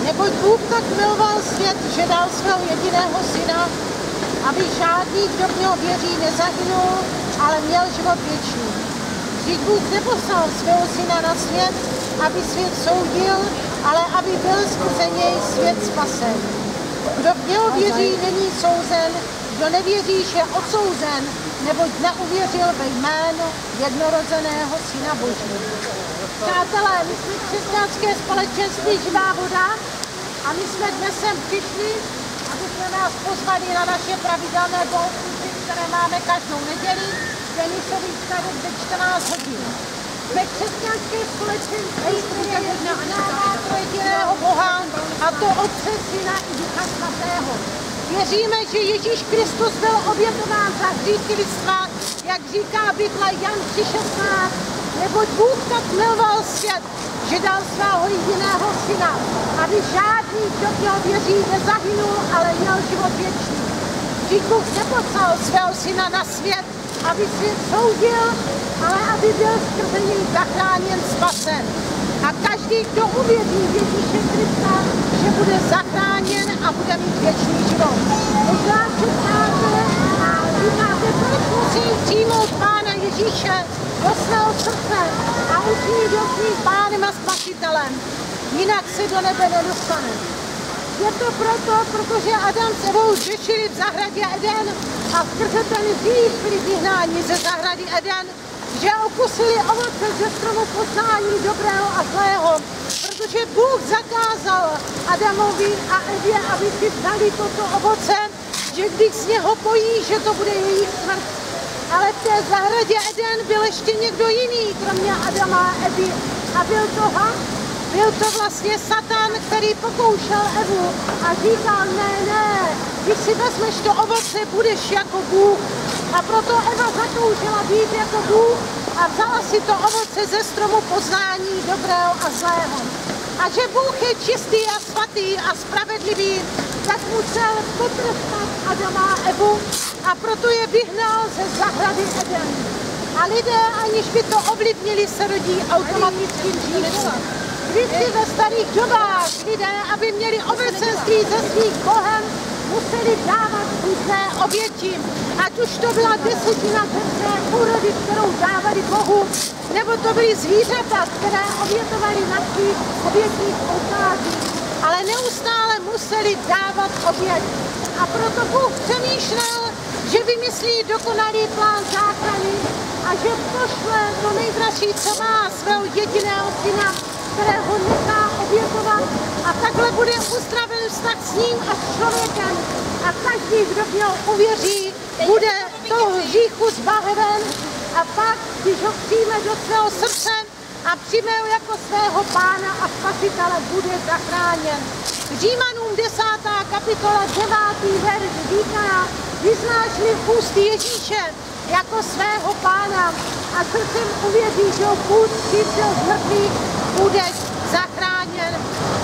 Neboť Bůh tak miloval svět, že dal svého jediného syna, aby žádný, kdo v něho věří, nezahynul, ale měl život věčný. Vždyť Bůh neposlal svého syna na svět, aby svět soudil, ale aby byl skrze něj svět spasen. Kdo v něho věří, není souzen, kdo nevěří, je odsouzen, neboť neuvěřil ve jméno jednorozeného Syna Božího. Přátelé, my jsme křesťanské společenství Živá voda a my jsme dnes sem přišli, aby jsme nás pozvali na naše pravidelné bohoslužby, které máme každou neděli, tenisový stavek ve 14 hodin. Jsme křesťanské společenství, které vyznává pro jediného Boha, a to Otce, Syna i Ducha Svatého. Věříme, že Ježíš Kristus byl obětován za hříchy lidstva, jak říká Bible Jan 3,16, neboť Bůh tak miloval svět, že dal svého jediného syna, aby žádný, kdo v něho věří, nezahynul, ale měl život věčný. Vždyť Bůh neposlal svého syna na svět, aby svět soudil, ale aby byl skrze něj zachráněn, spasen. A každý, kdo uvěří v Ježíše Krista, že bude zachráněn a bude mít věčný život. Možná čekáte a říkáte, proč musím přijmout Pána Ježíše do svého srdce a učinit ho svým Pánem a Spasitelem. Jinak se do nebe nedostane. Je to proto, protože Adam s Evou zřešili v zahradě Eden a skrze ten hřích byli vyhnáni ze zahrady Eden, že okusili ovoce ze stromu poznání dobrého a zlého, protože Bůh zakázal Adamovi a Evě, aby si vzali toto ovoce, že když z něho pojí, že to bude jejich smrt. Ale v té zahradě Eden byl ještě někdo jiný, kromě Adama a Evy, a byl to had. Byl to vlastně Satan, který pokoušel Evu a říkal, ne, když si vezmeš to ovoce, budeš jako Bůh. A proto Eva zatoužila být jako Bůh a vzala si to ovoce ze stromu poznání dobrého a zlého. A že Bůh je čistý a svatý a spravedlivý, tak musel potrestat Adama a Evu a proto je vyhnal ze zahrady Eden. A lidé, aniž by to ovlivnili, se rodí automatickým hříchem. Kdysi ve starých dobách lidé, aby měli obecenství se svým Bohem, museli dávat různé oběti. Ať už to byla desetina ze své úrody, kterou dávali Bohu, nebo to byly zvířata, které obětovali na svých obětních oltářích. Ale neustále museli dávat oběť. A proto Bůh přemýšlel, že vymyslí dokonalý plán záchrany a že pošle to nejdražší, co má, svého jediného syna, kterého nechá obětovat, a takhle bude uzdraven vztah s ním a s člověkem. A každý, kdo v něho uvěří, bude toho hříchu zbaven, a pak, když ho přijme do svého srdce a přijme ho jako svého Pána a Spasitele, bude zachráněn. Římanům 10. kapitola 9. verš říká, vyznáš-li ústy Ježíše jako svého Pána a srdcem uvěří, že ho Bůh vzkřísil z mrtvých, budeš zachráněn.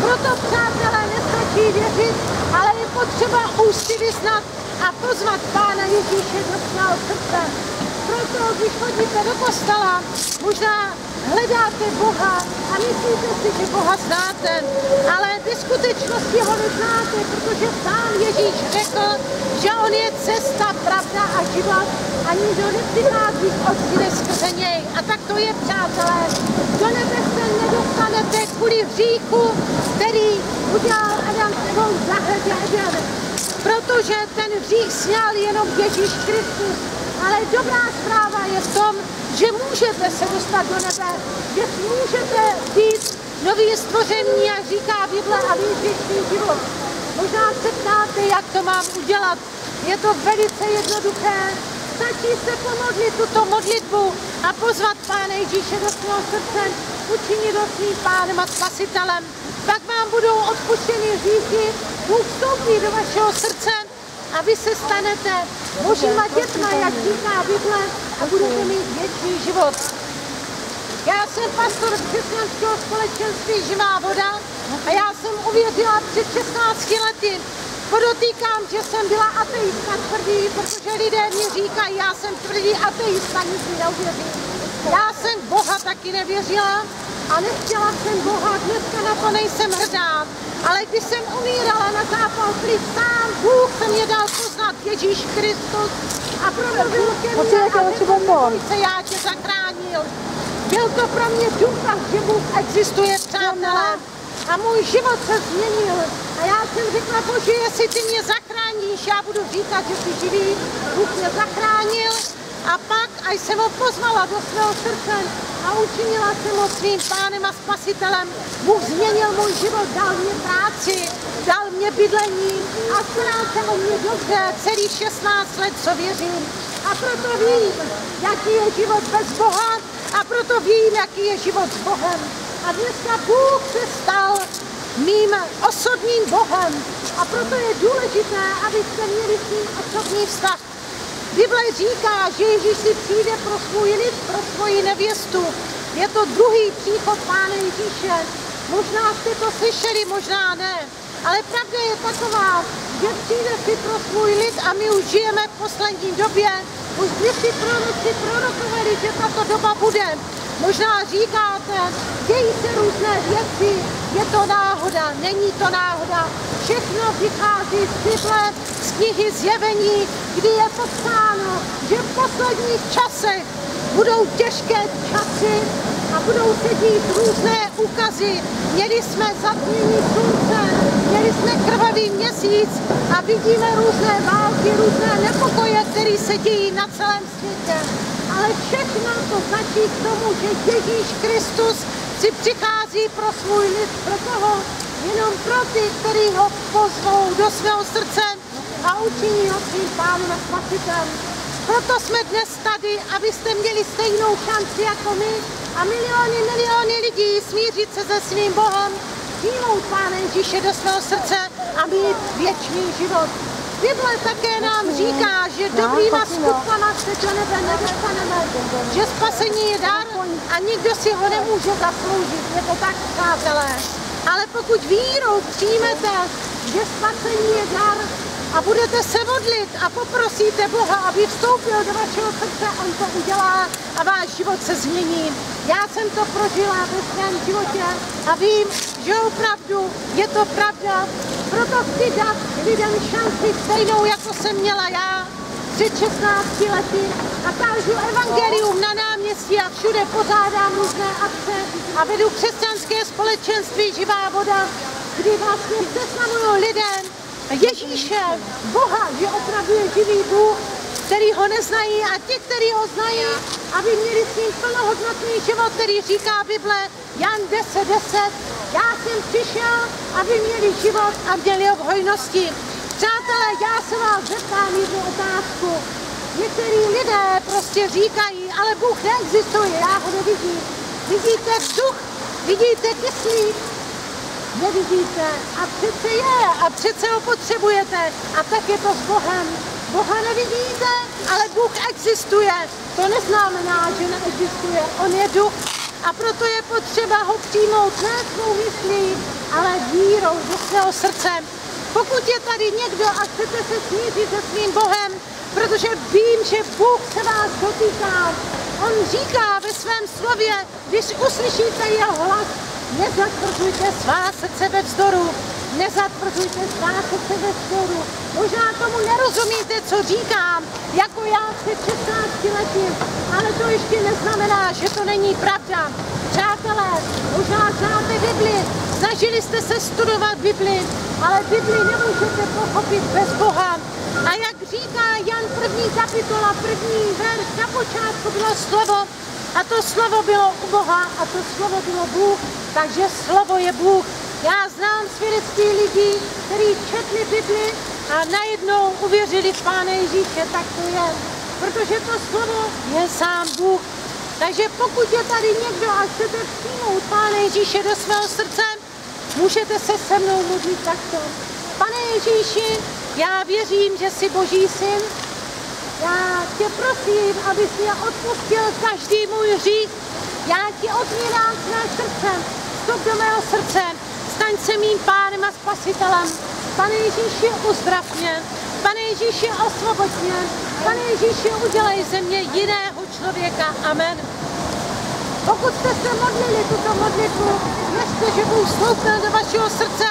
Proto, přátelé, nestačí věřit, ale je potřeba ústy vyznat a pozvat Pána Ježíše do svého srdce. Proto, když chodíte do kostela, možná hledáte Boha a myslíte si, že Boha znáte, ale ve skutečnosti ho neznáte, protože sám Ježíš řekl, že on je cesta, pravda a život a nikdo nepřichází k Otci než skrze něj. A tak to je, přátelé. Do nebe se nedostanete kvůli hříchu, který udělal Adam s Evou v zahradě Eden. Protože ten hřích sňal jenom Ježíš Kristus. Ale dobrá zpráva je v tom, že můžete se dostat do nebe, že můžete být nový stvoření, jak říká Bible, a mít věčný život. Možná se ptáte, jak to mám udělat. Je to velice jednoduché. Stačí se pomodlit tuto modlitbu a pozvat Pána Ježíše do svého srdce, učinit ho svým Pánem a Spasitelem. Pak vám budou odpuštěny hříchy, Bůh vstoupí do vašeho srdce a vy se stanete Božíma dětma, jak říká Bible, a budete mít věčný život. Já jsem pastor křesťanského společenství Živá voda a já jsem uvěřila před 16 lety. Podotýkám, že jsem byla ateista tvrdý, protože lidé mi říkají, já jsem tvrdý ateista, nic mi neuvěří. Já jsem Boha taky nevěřila a nechtěla jsem Boha, dneska na to nejsem hrdá. Ale když jsem umírala na zápal plic sám, Bůh se mě dal poznat, Ježíš Kristus, a proto byl ke mně a řekl, já tě zachránil. Byl to pro mě důkaz, že Bůh existuje, přátelé. A můj život se změnil. A já jsem řekla, Bože, jestli ty mě zachráníš, já budu říkat, že jsi živý. Bůh mě zachránil. A pak, až jsem ho pozvala do svého srdce a učinila jsem ho svým pánem a spasitelem, Bůh změnil můj život, dal mě práci, dal mě bydlení a stará se o mě dobře celých 16 let, co věřím. A proto vím, jaký je život bez Boha, a proto vím, jaký je život s Bohem. A dneska Bůh se stal mým osobním Bohem. A proto je důležité, abyste měli s ním osobní vztah. Bible říká, že Ježíš si přijde pro svůj lid, pro svoji nevěstu. Je to druhý příchod Pána Ježíše. Možná jste to slyšeli, možná ne. Ale pravda je taková, že přijde si pro svůj lid a my už žijeme v poslední době. Už si proroci prorokovali, že tato doba bude. Možná říkáte, dějí se různé věci, je to náhoda, není to náhoda. Všechno vychází z Bible, z knihy Zjevení, kdy je popsáno, že v posledních časech budou těžké časy a budou se dít různé úkazy. Měli jsme zatmění slunce, měli jsme krvavý měsíc a vidíme různé války, různé nepokoje, které se dějí na celém světě. Ale všechno to značí k tomu, že Ježíš Kristus si přichází pro svůj lid, pro toho, jenom pro ty, kteří ho pozvou do svého srdce a učiní ho svým pánem a spasitelem. Proto jsme dnes tady, abyste měli stejnou šanci jako my a miliony lidí smířit se se svým Bohem, přijmout Pána Ježíše do svého srdce a mít věčný život. Bible také nám říká, že dobrýma skutkama se do nebe nedostaneme, že spasení je dar a nikdo si ho nemůže zasloužit. Je to tak, přátelé. Ale pokud vírou přijmete, že spasení je dar a budete se modlit a poprosíte Boha, aby vstoupil do vašeho srdce, on to udělá a váš život se změní. Já jsem to prožila ve svém životě a vím, že opravdu je to pravda. Proto chci dát lidem šanci stejnou, jako jsem měla já před 16 lety a kážu evangelium na náměstí a všude pořádám různé akce a vedu křesťanské společenství Živá voda, kdy vlastně seznamuju lidem Ježíše, Boha, že opravdu je živý Bůh, který ho neznají a ti, kteří ho znají, aby měli s ním plnohodnotný život, který říká Bible Jan 10:10. Já jsem přišel, aby měli život a měli ho v hojnosti. Přátelé, já se vás zeptám jednu otázku. Některý lidé prostě říkají, ale Bůh neexistuje, já ho nevidím. Vidíte vzduch, vidíte kyslík, nevidíte a přece je a přece ho potřebujete a tak je to s Bohem. Boha nevidíte, ale Bůh existuje. To neznamená, že neexistuje, on je duch a proto je potřeba ho přijmout ne svou myslí, ale vírou do svého srdce. Pokud je tady někdo a chcete se smířit se svým Bohem, protože vím, že Bůh se vás dotýká. On říká ve svém slově, když uslyšíte jeho hlas, nezatvrzujte svá srdce ve vzdoru. Nezatvrzujte svá srdce ve vzdoru. Možná tomu nerozumíte, co říkám, jako já před 16 lety, ale to ještě neznamená, že to není pravda. Přátelé, možná znáte Bibli, snažili jste se studovat Bibli, ale Bibli nemůžete pochopit bez Boha. A jak říká Jan 1. kapitola, 1. verš, na počátku bylo slovo a to slovo bylo u Boha a to slovo bylo Bůh, takže slovo je Bůh. Já znám svědectví lidí, kteří četli Bibli a najednou uvěřili v Pána Ježíše, tak to je, protože to slovo je sám Bůh. Takže pokud je tady někdo a chcete přijmout Pána Ježíše do svého srdce, můžete se se mnou modlit takto. Pane Ježíši, já věřím, že jsi Boží syn. Já tě prosím, abys mě odpustil každý můj hřích. Já ti otvírám své srdce, vstup do mého srdce, staň se mým pánem a spasitelem. Pane Ježíši, uzdrav mě. Pane Ježíši, osvoboď mě. Pane Ježíši, udělej ze mě jiného člověka. Amen. Pokud jste se modlili tuto modlitbu, věřte, že Bůh vstoupil do vašeho srdce.